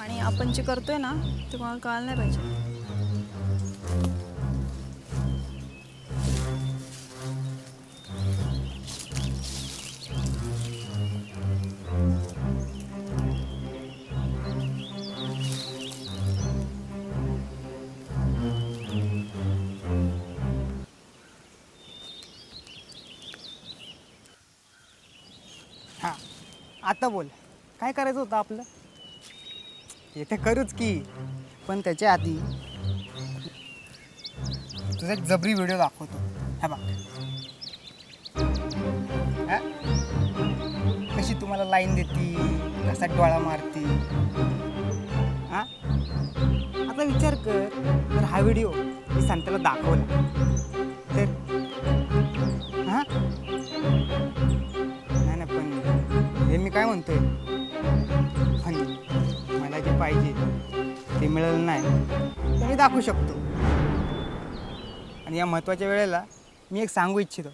आणि आपण जे करतोय ना ते कोणाला कळायला नाही पाहिजे. हां, आता बोल. काय करायचं होतं आपलं? येथे करूच की, पण त्याच्या आधी तुझा एक जबरी व्हिडिओ दाखवतो. हा बघ. हा? कशी तुम्हाला लाईन देती, कसा डोळा मारती. हा, आता विचार कर, जर हा व्हिडिओ मी संताला दाखवला तर हां नाही नाही, पण हे मी काय म्हणतोय, पण मला जे पाहिजे ते मिळालं नाही तर मी दाखवू शकतो. आणि या महत्त्वाच्या वेळेला मी एक सांगू इच्छितो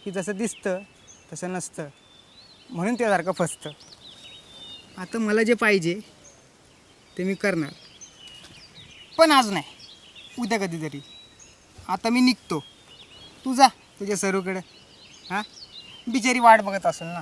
की जसं दिसतं तसं नसतं, म्हणून त्यासारखं फसतं. आता मला जे पाहिजे ते मी करणार, पण आज नाही, उद्या कधीतरी. आता मी निघतो, तू जा तुझ्या सरूकडे. हां, बिचारी वाट बघत असेल ना.